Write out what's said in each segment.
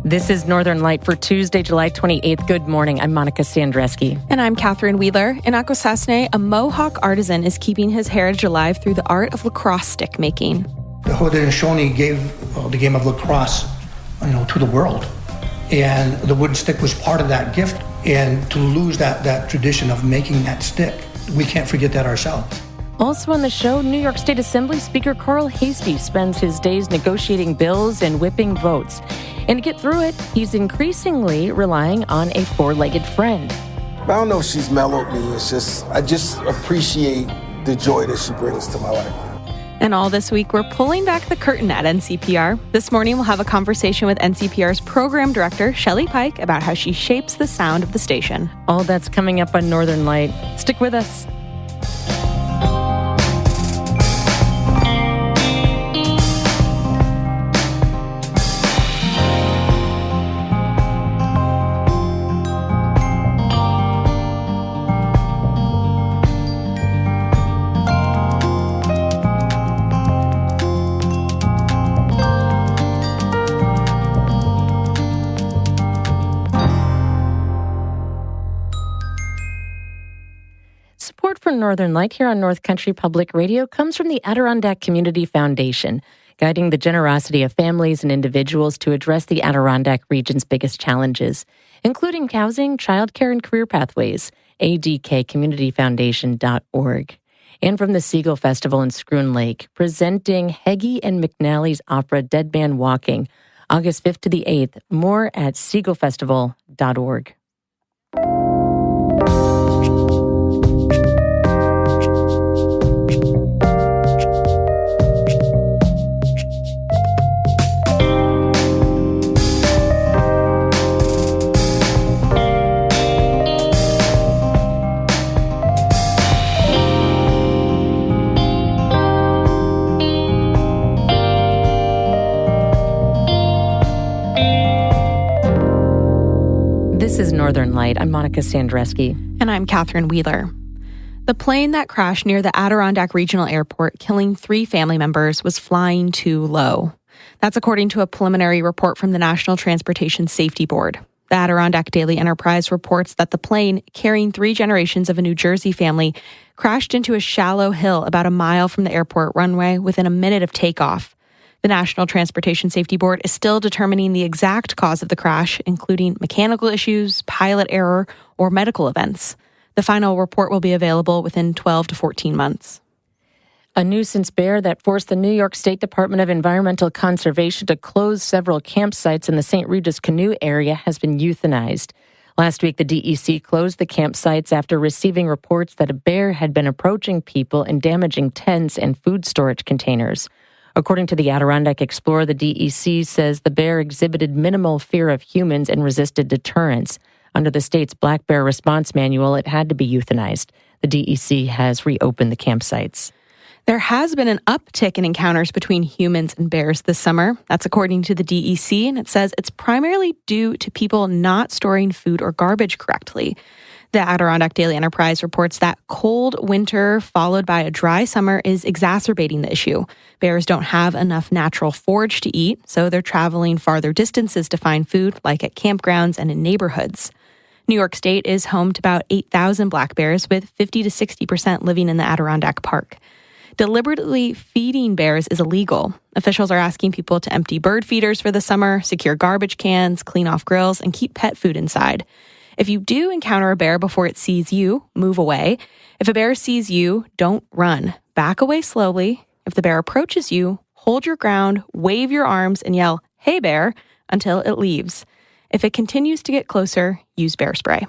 This is Northern Light for Tuesday, July 28th. Good morning. I'm Monica Sandreski. And I'm Catherine Wheeler. In Haudenosaunee, a Mohawk artisan is keeping his heritage alive through the art of lacrosse stick making. The Haudenosaunee gave the game of lacrosse, to the world. And the wooden stick was part of that gift. And to lose that tradition of making that stick, we can't forget that ourselves. Also on the show, New York State Assembly Speaker Carl Heastie spends his days negotiating bills and whipping votes. And to get through it, he's increasingly relying on a four-legged friend. I don't know if she's mellowed me. I just appreciate the joy that she brings to my life. And all this week, we're pulling back the curtain at NCPR. This morning, we'll have a conversation with NCPR's program director, Shelly Pike, about how she shapes the sound of the station. All that's coming up on Northern Light. Stick with us. Support for Northern Light here on North Country Public Radio comes from the Adirondack Community Foundation, guiding the generosity of families and individuals to address the Adirondack region's biggest challenges, including housing, childcare, and career pathways. adkcommunityfoundation.org. And from the Seagull Festival in Schroon Lake, presenting Heggie and McNally's opera Dead Man Walking, August 5th to the 8th. More at seagullfestival.org. This is Northern Light. I'm Monica Sandreski. And I'm Catherine Wheeler. The plane that crashed near the Adirondack Regional Airport, killing 3 family members, was flying too low. That's according to a preliminary report from the National Transportation Safety Board. The Adirondack Daily Enterprise reports that the plane, carrying 3 generations of a New Jersey family, crashed into a shallow hill about a mile from the airport runway within a minute of takeoff. The National Transportation Safety Board is still determining the exact cause of the crash, including mechanical issues, pilot error, or medical events. The final report will be available within 12 to 14 months. A nuisance bear that forced the New York State Department of Environmental Conservation to close several campsites in the St. Regis Canoe area has been euthanized. Last week, the DEC closed the campsites after receiving reports that a bear had been approaching people and damaging tents and food storage containers. According to the Adirondack Explorer, the DEC says the bear exhibited minimal fear of humans and resisted deterrence. Under the state's black bear response manual, it had to be euthanized. The DEC has reopened the campsites. There has been an uptick in encounters between humans and bears this summer. That's according to the DEC, and it says it's primarily due to people not storing food or garbage correctly. The Adirondack Daily Enterprise reports that cold winter followed by a dry summer is exacerbating the issue. Bears don't have enough natural forage to eat, so they're traveling farther distances to find food, like at campgrounds and in neighborhoods. New York State is home to about 8,000 black bears, with 50 to 60% living in the Adirondack Park. Deliberately feeding bears is illegal. Officials are asking people to empty bird feeders for the summer, secure garbage cans, clean off grills, and keep pet food inside. If you do encounter a bear before it sees you, move away. If a bear sees you, don't run. Back away slowly. If the bear approaches you, hold your ground, wave your arms, and yell, "Hey, bear," until it leaves. If it continues to get closer, use bear spray.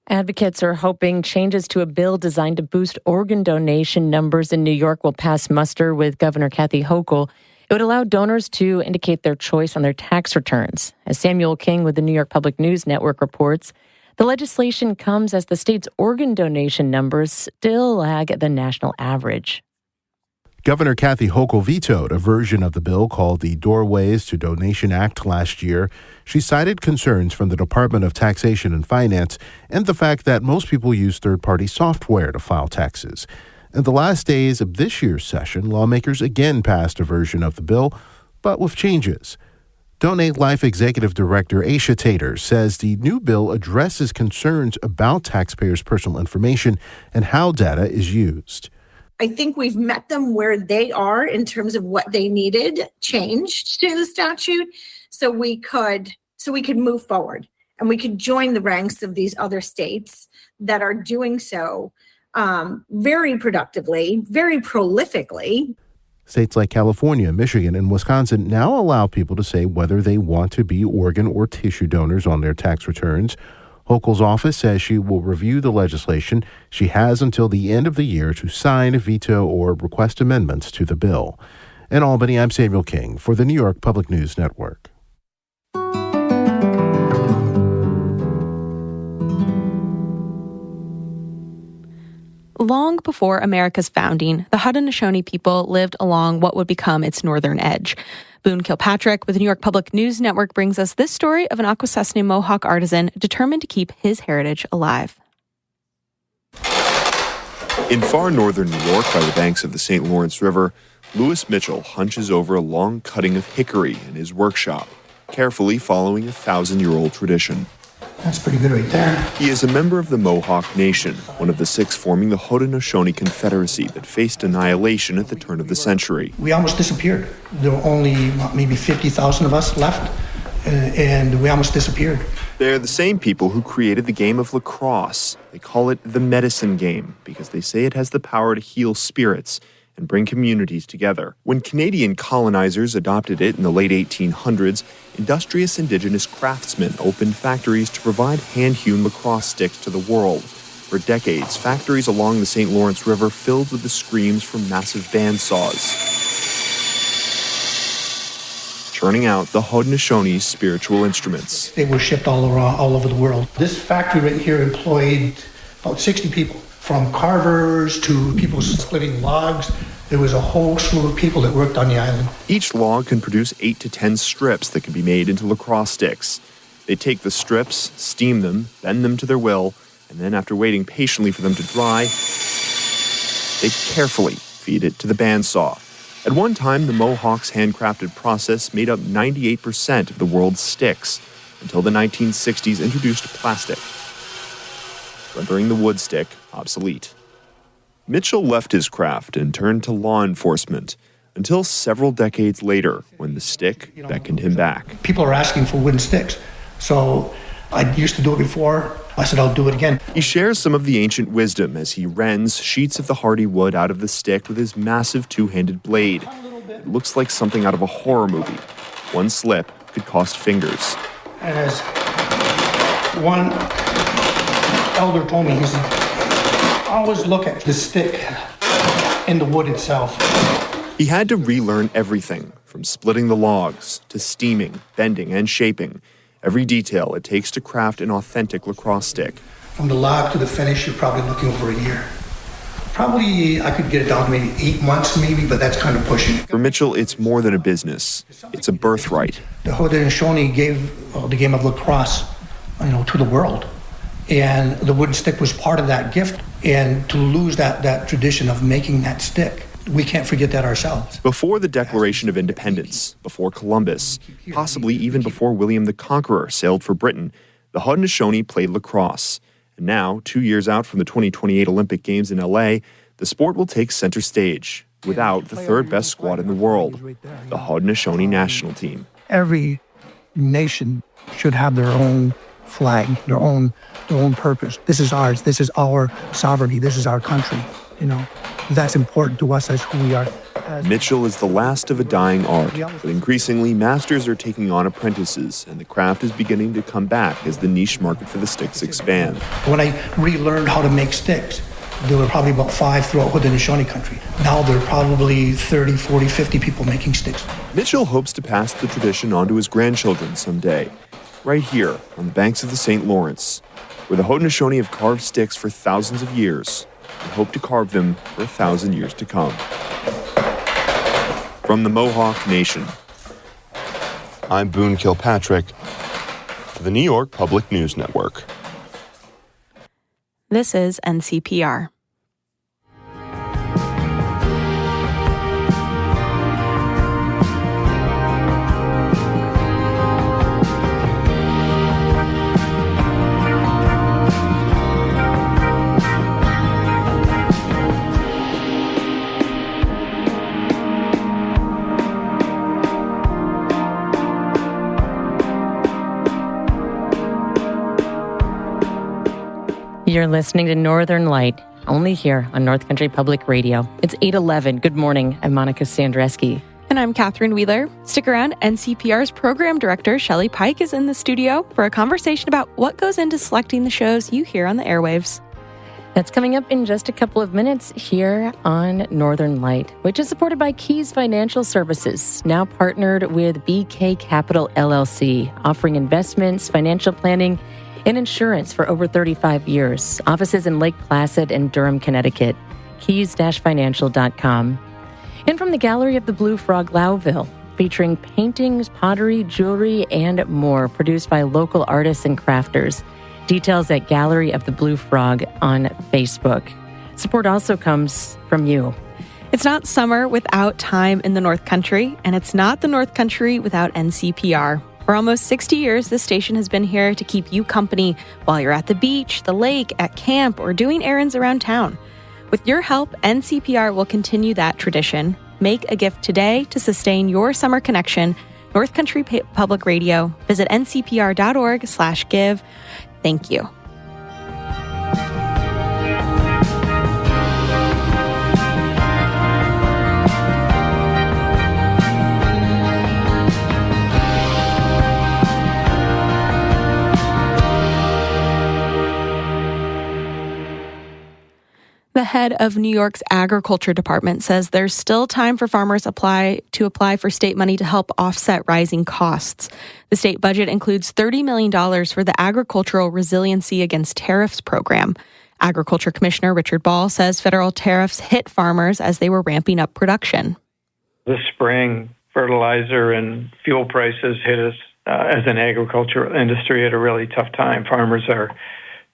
Advocates are hoping changes to a bill designed to boost organ donation numbers in New York will pass muster with Governor Kathy Hochul. It would allow donors to indicate their choice on their tax returns. As Samuel King with the New York Public News Network reports, the legislation comes as the state's organ donation numbers still lag the national average. Governor Kathy Hochul vetoed a version of the bill called the Doorways to Donation Act last year. She cited concerns from the Department of Taxation and Finance and the fact that most people use third-party software to file taxes. In the last days of this year's session, lawmakers again passed a version of the bill, but with changes. Donate Life Executive Director Aisha Tater says the new bill addresses concerns about taxpayers' personal information and how data is used. I think we've met them where they are in terms of what they needed changed to the statute so we could move forward and we could join the ranks of these other states that are doing so very productively, very prolifically. States like California, Michigan, and Wisconsin now allow people to say whether they want to be organ or tissue donors on their tax returns. Hochul's office says she will review the legislation. She has until the end of the year to sign, veto, or request amendments to the bill. In Albany, I'm Samuel King for the New York Public News Network. Long before America's founding, the Haudenosaunee people lived along what would become its northern edge. Boone Kilpatrick with the New York Public News Network brings us this story of an Akwesasne Mohawk artisan determined to keep his heritage alive. In far northern New York, by the banks of the St. Lawrence River, Louis Mitchell hunches over a long cutting of hickory in his workshop, carefully following a 1,000-year-old tradition. That's pretty good right there. He is a member of the Mohawk Nation, one of the 6 forming the Haudenosaunee Confederacy that faced annihilation at the turn of the century. We almost disappeared. There were only maybe 50,000 of us left, and we almost disappeared. They're the same people who created the game of lacrosse. They call it the medicine game because they say it has the power to heal spirits and bring communities together. When Canadian colonizers adopted it in the late 1800s, industrious indigenous craftsmen opened factories to provide hand-hewn lacrosse sticks to the world. For decades, factories along the St. Lawrence River filled with the screams from massive bandsaws, churning out the Haudenosaunee's spiritual instruments. They were shipped all over the world. This factory right here employed about 60 people. From carvers to people splitting logs, there was a whole slew of people that worked on the island. Each log can produce 8 to 10 strips that can be made into lacrosse sticks. They take the strips, steam them, bend them to their will, and then after waiting patiently for them to dry, they carefully feed it to the bandsaw. At one time, the Mohawks' handcrafted process made up 98% of the world's sticks, until the 1960s introduced plastic, rendering the wood stick obsolete. Mitchell left his craft and turned to law enforcement until several decades later when the stick beckoned him back. People are asking for wooden sticks. So I used to do it before. I said, I'll do it again. He shares some of the ancient wisdom as he rends sheets of the hardy wood out of the stick with his massive two-handed blade. It looks like something out of a horror movie. One slip could cost fingers. And as one elder told me, he said, always look at the stick and the wood itself. He had to relearn everything, from splitting the logs to steaming, bending, and shaping. Every detail it takes to craft an authentic lacrosse stick. From the log to the finish, you're probably looking over a year. Probably I could get it down to maybe 8 months maybe, but that's kind of pushing it. For Mitchell, it's more than a business. It's a birthright. The Haudenosaunee gave the game of lacrosse, to the world. And the wooden stick was part of that gift. And to lose that tradition of making that stick, we can't forget that ourselves. Before the Declaration of Independence, before Columbus, possibly even before William the Conqueror sailed for Britain, the Haudenosaunee played lacrosse. And now, 2 years out from the 2028 Olympic Games in LA, the sport will take center stage without the third best squad in the world, the Haudenosaunee national team. Every nation should have their own flag, their own purpose. This is ours. This is our sovereignty. This is our country. That's important to us as who we are. Mitchell is the last of a dying art, but increasingly masters are taking on apprentices, and the craft is beginning to come back as the niche market for the sticks expand. When I relearned how to make sticks, there were probably about 5 throughout Haudenosaunee country. Now there are probably 30, 40, 50 people making sticks. Mitchell hopes to pass the tradition on to his grandchildren someday, right here on the banks of the St. Lawrence, where the Haudenosaunee have carved sticks for thousands of years and hope to carve them for 1,000 years to come. From the Mohawk Nation, I'm Boone Kilpatrick for the New York Public News Network. This is NCPR. You're listening to Northern Light, only here on North Country Public Radio. It's 8:11. Good morning. I'm Monica Sandreski. And I'm Catherine Wheeler. Stick around. NCPR's program director, Shelly Pike, is in the studio for a conversation about what goes into selecting the shows you hear on the airwaves. That's coming up in just a couple of minutes here on Northern Light, which is supported by Keys Financial Services, now partnered with BK Capitol LLC, offering investments, financial planning, and insurance for over 35 years. Offices in Lake Placid and Durham, Connecticut. Keys-financial.com. And from the Gallery of the Blue Frog, Lowville, featuring paintings, pottery, jewelry, and more, produced by local artists and crafters. Details at Gallery of the Blue Frog on Facebook. Support also comes from you. It's not summer without time in the North Country, and it's not the North Country without NCPR. For almost 60 years, this station has been here to keep you company while you're at the beach, the lake, at camp, or doing errands around town. With your help, NCPR will continue that tradition. Make a gift today to sustain your summer connection. North Country Public Radio. Visit ncpr.org/give. Thank you. The head of New York's Agriculture Department says there's still time for farmers to apply for state money to help offset rising costs. The state budget includes $30 million for the Agricultural Resiliency Against Tariffs program. Agriculture Commissioner Richard Ball says federal tariffs hit farmers as they were ramping up production. This spring, fertilizer and fuel prices hit us as an agricultural industry at a really tough time. Farmers are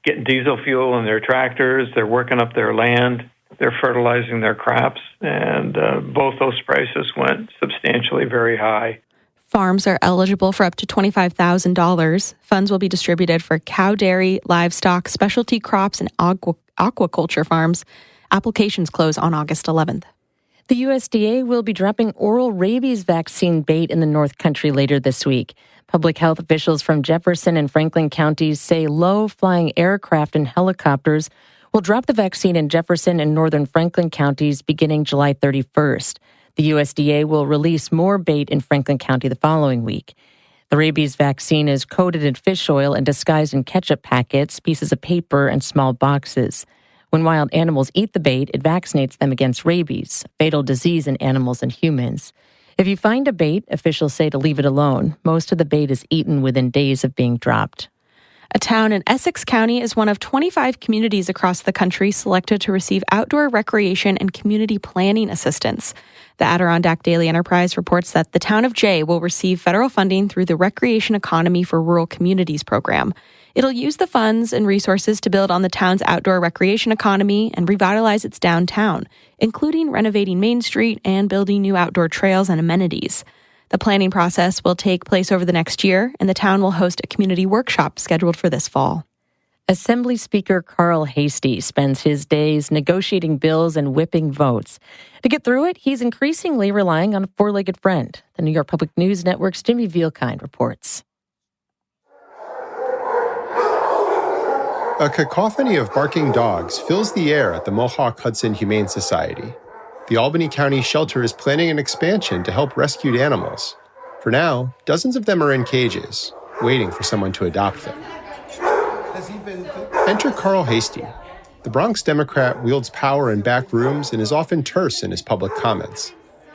getting diesel fuel in their tractors, they're working up their land, they're fertilizing their crops, and both those prices went substantially very high. Farms are eligible for up to $25,000. Funds will be distributed for cow dairy, livestock, specialty crops, and aquaculture farms. Applications close on August 11th. The USDA will be dropping oral rabies vaccine bait in the North Country later this week. Public health officials from Jefferson and Franklin counties say low-flying aircraft and helicopters will drop the vaccine in Jefferson and northern Franklin counties beginning July 31st. The USDA will release more bait in Franklin County the following week. The rabies vaccine is coated in fish oil and disguised in ketchup packets, pieces of paper, and small boxes. When wild animals eat the bait, it vaccinates them against rabies, a fatal disease in animals and humans. If you find a bait, officials say to leave it alone. Most of the bait is eaten within days of being dropped. A town in Essex County is one of 25 communities across the country selected to receive outdoor recreation and community planning assistance. The Adirondack Daily Enterprise reports that the town of Jay will receive federal funding through the Recreation Economy for Rural Communities program. It'll use the funds and resources to build on the town's outdoor recreation economy and revitalize its downtown, including renovating Main Street and building new outdoor trails and amenities. The planning process will take place over the next year, and the town will host a community workshop scheduled for this fall. Assembly Speaker Carl Heastie spends his days negotiating bills and whipping votes. To get through it, he's increasingly relying on a four-legged friend. The New York Public News Network's Jimmy Vielkind reports. A cacophony of barking dogs fills the air at the Mohawk-Hudson Humane Society. The Albany County Shelter is planning an expansion to help rescued animals. For now, dozens of them are in cages, waiting for someone to adopt them. Enter Carl Heastie. The Bronx Democrat wields power in back rooms and is often terse in his public comments.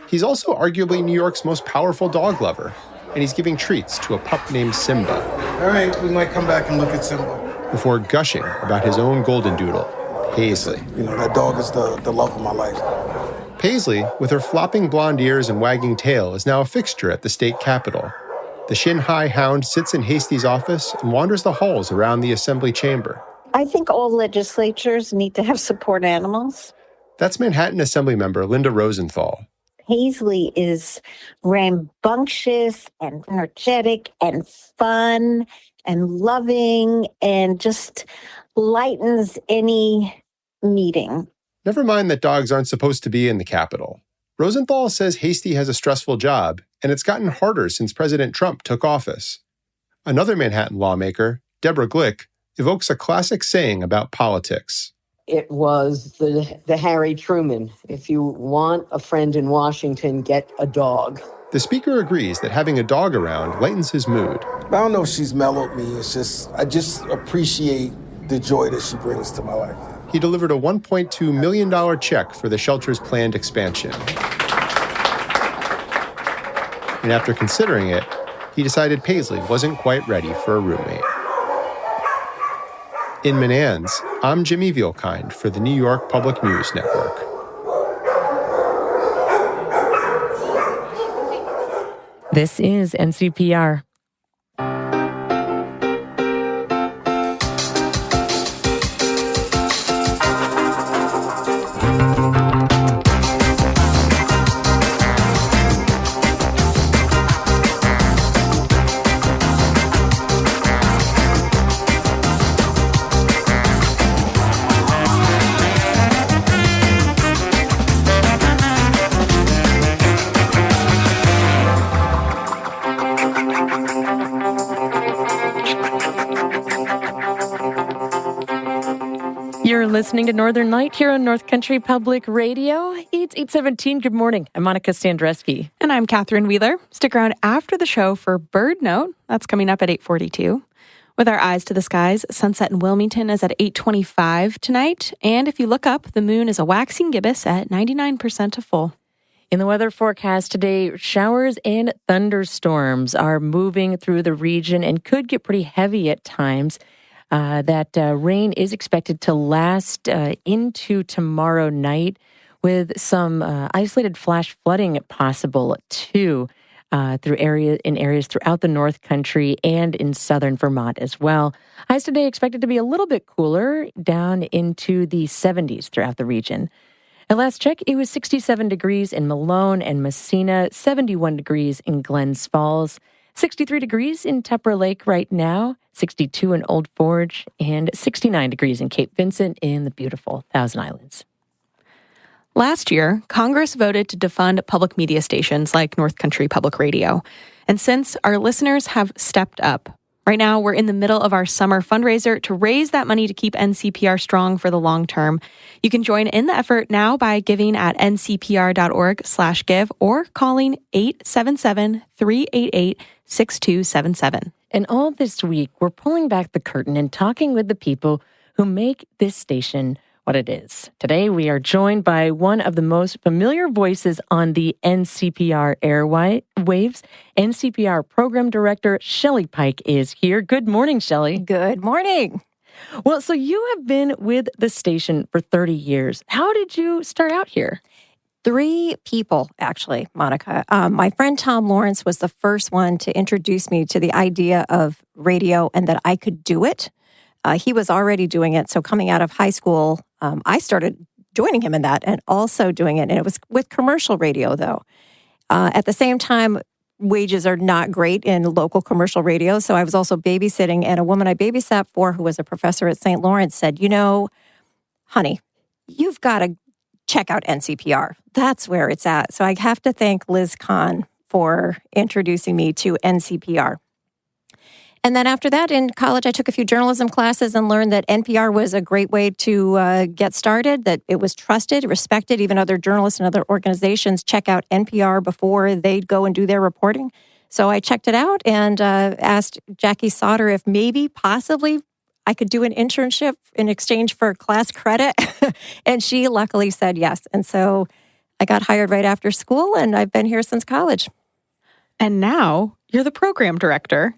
He's also arguably New York's most powerful dog lover, and he's giving treats to a pup named Simba. All right, we might come back and look at Simba. Before gushing about his own golden doodle, Paisley. You know, that dog is the love of my life. Paisley, with her flopping blonde ears and wagging tail, is now a fixture at the state capitol. The shin-high hound sits in Hastie's office and wanders the halls around the assembly chamber. I think all legislatures need to have support animals. That's Manhattan Assembly member Linda Rosenthal. Paisley is rambunctious and energetic and fun and loving and just lightens any meeting. Never mind that dogs aren't supposed to be in the Capitol. Rosenthal says Heastie has a stressful job, and it's gotten harder since President Trump took office. Another Manhattan lawmaker, Deborah Glick, evokes a classic saying about politics. It was the Harry Truman. If you want a friend in Washington, get a dog. The speaker agrees that having a dog around lightens his mood. I don't know if she's mellowed me. I just appreciate the joy that she brings to my life. He delivered a $1.2 million check for the shelter's planned expansion. And after considering it, he decided Paisley wasn't quite ready for a roommate. In Manans, I'm Jimmy Vielkind for the New York Public News Network. This is NCPR. You're listening to Northern Light here on North Country Public Radio. It's 8:17. Good morning. I'm Monica Standreski. And I'm Catherine Wheeler. Stick around after the show for Bird Note. That's coming up at 8:42. With our eyes to the skies, sunset in Wilmington is at 8:25 tonight. And if you look up, the moon is a waxing gibbous at 99% to full. In the weather forecast today, showers and thunderstorms are moving through the region and could get pretty heavy at times. That rain is expected to last into tomorrow night with some isolated flash flooding possible too in areas throughout the North Country and in southern Vermont as well. Highs today expected to be a little bit cooler, down into the 70s throughout the region. At last check, it was 67 degrees in Malone and Messina, 71 degrees in Glens Falls, 63 degrees in Tupper Lake right now, 62 in Old Forge, and 69 degrees in Cape Vincent in the beautiful Thousand Islands. Last year, Congress voted to defund public media stations like North Country Public Radio. And since our listeners have stepped up, right now we're in the middle of our summer fundraiser to raise that money to keep NCPR strong for the long term. You can join in the effort now by giving at ncpr.org/give or calling 877-388-6277. And all this week, we're pulling back the curtain and talking with the people who make this station what it is. Today, we are joined by one of the most familiar voices on the NCPR airwaves. NCPR Program Director Shelly Pike is here. Good morning, Shelly. Good morning. Well, so you have been with the station for 30 years. How did you start out here? 3 people, actually, Monica. My friend Tom Lawrence was the first one to introduce me to the idea of radio and that I could do it. He was already doing it. So coming out of high school, I started joining him in that and also doing it. And it was with commercial radio, though. At the same time, wages are not great in local commercial radio. So I was also babysitting. And a woman I babysat for, who was a professor at St. Lawrence, said, honey, you've got to check out NCPR. That's where it's at. So I have to thank Liz Kahn for introducing me to NCPR. And then after that, in college, I took a few journalism classes and learned that NPR was a great way to get started, that it was trusted, respected. Even other journalists and other organizations check out NPR before they go and do their reporting. So I checked it out and asked Jackie Sauter if maybe, possibly, I could do an internship in exchange for class credit. And she luckily said yes. And so I got hired right after school, and I've been here since college. And now you're the program director.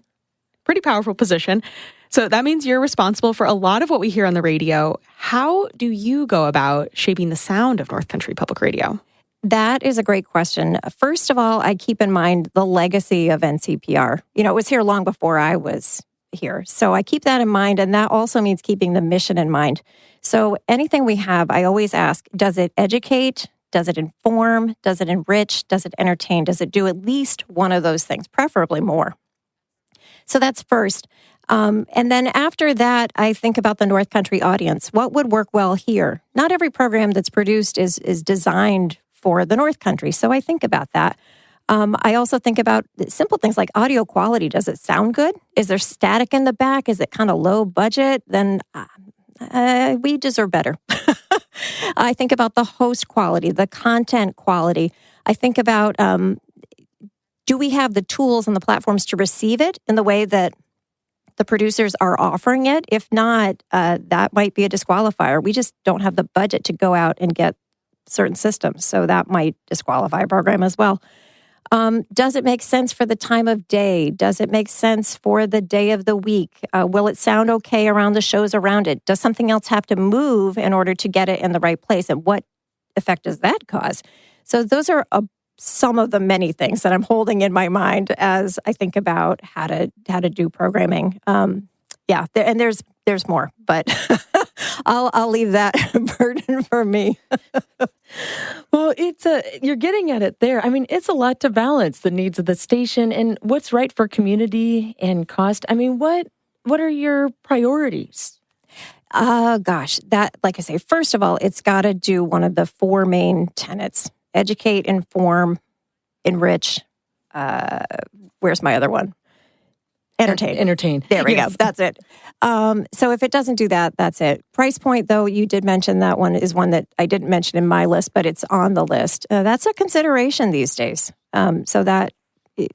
Pretty powerful position. So that means you're responsible for a lot of what we hear on the radio. How do you go about shaping the sound of North Country Public Radio? That is a great question. First of all, I keep in mind the legacy of NCPR. It was here long before I was here. So I keep that in mind. And that also means keeping the mission in mind. So anything we have, I always ask, does it educate? Does it inform? Does it enrich? Does it entertain? Does it do at least one of those things, preferably more? So that's first. And then after that, I think about the North Country audience. What would work well here? Not every program that's produced is designed for the North Country. So I think about that. I also think about simple things like audio quality. Does it sound good? Is there static in the back? Is it kind of low budget? Then we deserve better. I think about the host quality, the content quality. I think about, do we have the tools and the platforms to receive it in the way that the producers are offering it? If not, that might be a disqualifier. We just don't have the budget to go out and get certain systems. So that might disqualify a program as well. Does it make sense for the time of day? Does it make sense for the day of the week? Will it sound okay around the shows around it? Does something else have to move in order to get it in the right place? And what effect does that cause? So those are some of the many things that I'm holding in my mind as I think about how to do programming. And there's more, but I'll leave that burden for me. Well, you're getting at it there. I mean, it's a lot to balance the needs of the station and what's right for community and cost. I mean, what are your priorities? Gosh, that, like I say, first of all, it's got to do one of the four main tenets: educate, inform, enrich. Where's my other one? Entertain. There we go. That's it. So if it doesn't do that, that's it. Price point, though, you did mention that one is one that I didn't mention in my list, but it's on the list. That's a consideration these days. So that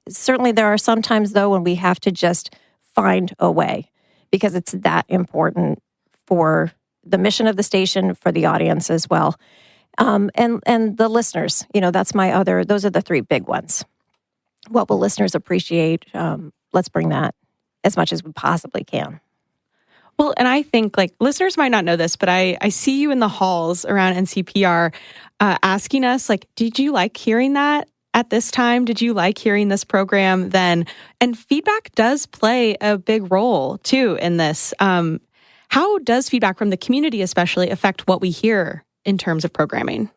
certainly there are some times, though, when we have to just find a way because it's that important for the mission of the station, for the audience as well. And the listeners, that's those are the three big ones. What will listeners appreciate? Let's bring that as much as we possibly can. Well, and I think listeners might not know this, but I see you in the halls around NCPR asking us, did you like hearing that at this time? Did you like hearing this program then? And feedback does play a big role too in this. How does feedback from the community especially affect what we hear in terms of programming?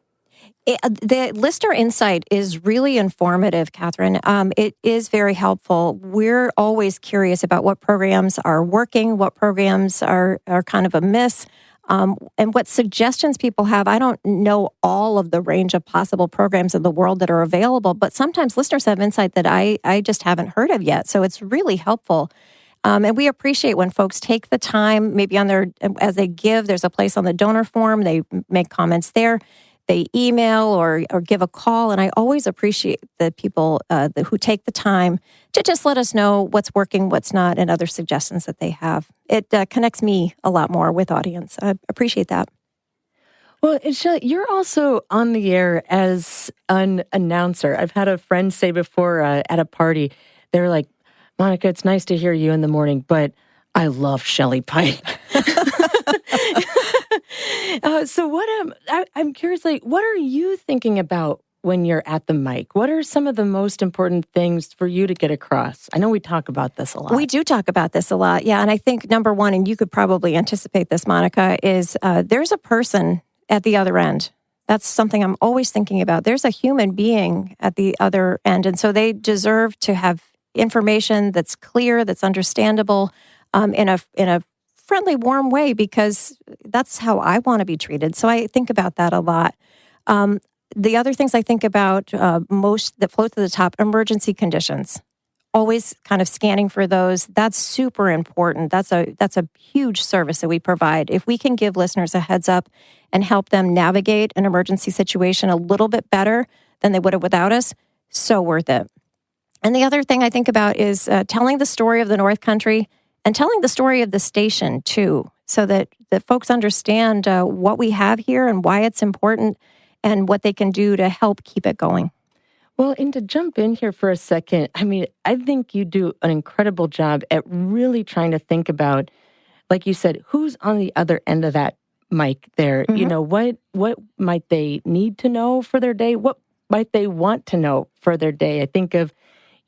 The listener insight is really informative, Catherine. It is very helpful. We're always curious about what programs are working, what programs are kind of a miss, and what suggestions people have. I don't know all of the range of possible programs in the world that are available, but sometimes listeners have insight that I just haven't heard of yet. So it's really helpful. And we appreciate when folks take the time, maybe as they give, there's a place on the donor form, they make comments there. They email or give a call, and I always appreciate the people who take the time to just let us know what's working, what's not, and other suggestions that they have. It connects me a lot more with audience. I appreciate that. Well, Shelly, you're also on the air as an announcer. I've had a friend say before at a party, they were like, Monica, it's nice to hear you in the morning, but I love Shelly Pike. So I'm curious, what are you thinking about when you're at the mic? What are some of the most important things for you to get across? I know we talk about this a lot. We do talk about this a lot, yeah. And I think number one, and you could probably anticipate this, Monica, is there's a person at the other end. That's something I'm always thinking about. There's a human being at the other end, and so they deserve to have information that's clear, that's understandable, in a friendly, warm way, because that's how I want to be treated. So I think about that a lot. The other things I think about most that float to the top, emergency conditions. Always kind of scanning for those. That's super important. That's a huge service that we provide. If we can give listeners a heads up and help them navigate an emergency situation a little bit better than they would have without us, so worth it. And the other thing I think about is telling the story of the North Country and telling the story of the station, too, so that folks understand what we have here and why it's important and what they can do to help keep it going. Well, and to jump in here for a second, I mean, I think you do an incredible job at really trying to think about, like you said, who's on the other end of that mic there? Mm-hmm. What might they need to know for their day? What might they want to know for their day? I think of,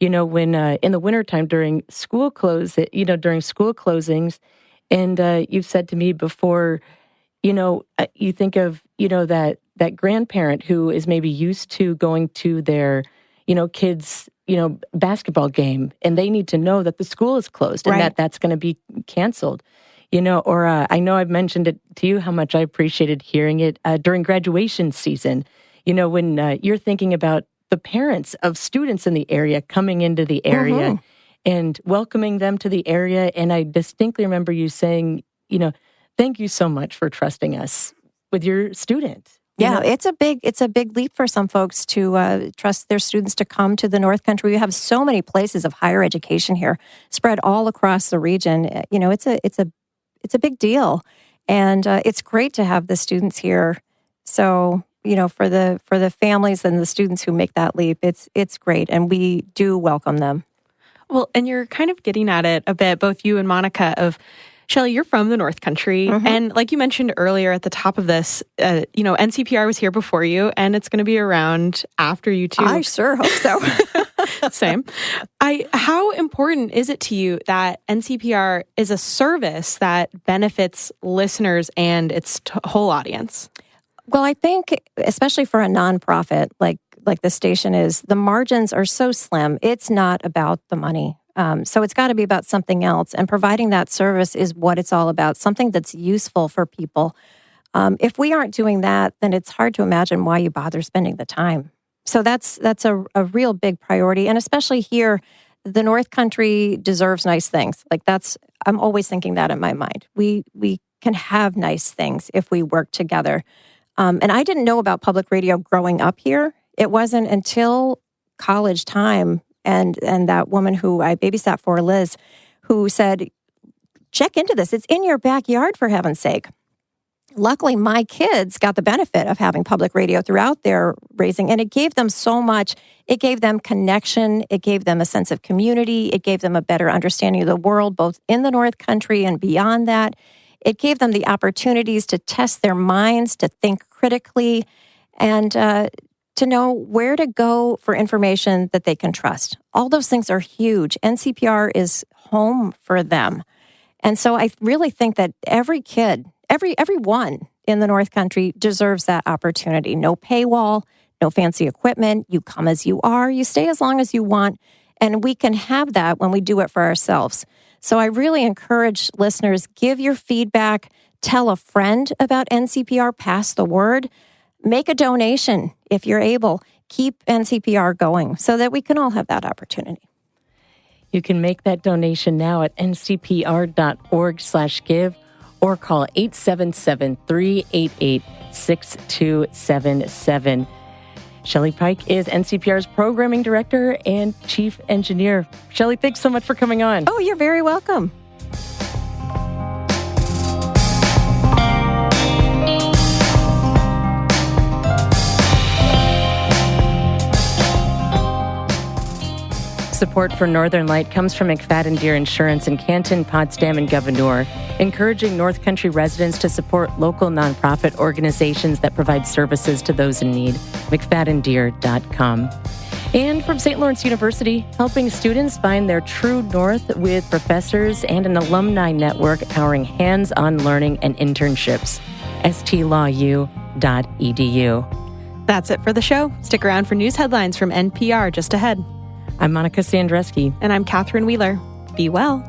when in the wintertime during school during school closings, and you've said to me before, you think of, that grandparent who is maybe used to going to their, kids, basketball game, and they need to know that the school is closed and right. that's going to be canceled, or I know I've mentioned it to you how much I appreciated hearing it during graduation season, when you're thinking about the parents of students in the area coming into the area and welcoming them to the area. And I distinctly remember you saying, thank you so much for trusting us with your student. Yeah, it's a big leap for some folks to trust their students to come to the North Country. We have so many places of higher education here, spread all across the region. It's a big deal, and it's great to have the students here. So, for the families and the students who make that leap, it's great, and we do welcome them. Well, and you're kind of getting at it a bit, both you and Monica, of Shelly, you're from the North Country. And like you mentioned earlier at the top of this, NCPR was here before you, and it's going to be around after you too. I sure hope so. Same. How important is it to you that NCPR is a service that benefits listeners and its whole audience? Well, I think, especially for a nonprofit like the station is, the margins are so slim. It's not about the money. So it's got to be about something else. And providing that service is what it's all about, something that's useful for people. If we aren't doing that, then it's hard to imagine why you bother spending the time. So that's a real big priority. And especially here, the North Country deserves nice things. I'm always thinking that in my mind. We can have nice things if we work together. And I didn't know about public radio growing up here. It wasn't until college time and that woman who I babysat for, Liz, who said, check into this. It's in your backyard, for heaven's sake. Luckily, my kids got the benefit of having public radio throughout their raising, and it gave them so much. It gave them connection. It gave them a sense of community. It gave them a better understanding of the world, both in the North Country and beyond that. It gave them the opportunities to test their minds, to think critically, and to know where to go for information that they can trust. All those things are huge. NCPR is home for them. And so I really think that every kid, everyone in the North Country deserves that opportunity. No paywall, no fancy equipment. You come as you are. You stay as long as you want. And we can have that when we do it for ourselves. So I really encourage listeners, give your feedback, tell a friend about NCPR, pass the word. Make a donation if you're able. Keep NCPR going so that we can all have that opportunity. You can make that donation now at ncpr.org/give or call 877-388-6277. Shelly Pike is NCPR's Programming Director and Chief Engineer. Shelly, thanks so much for coming on. Oh, you're very welcome. Support for Northern Light comes from McFadden Deer Insurance in Canton, Potsdam, and Gouverneur, encouraging North Country residents to support local nonprofit organizations that provide services to those in need. McFaddenDeer.com. And from St. Lawrence University, helping students find their true north with professors and an alumni network powering hands-on learning and internships. stlawu.edu. That's it for the show. Stick around for news headlines from NPR just ahead. I'm Monica Sandreski. And I'm Catherine Wheeler. Be well.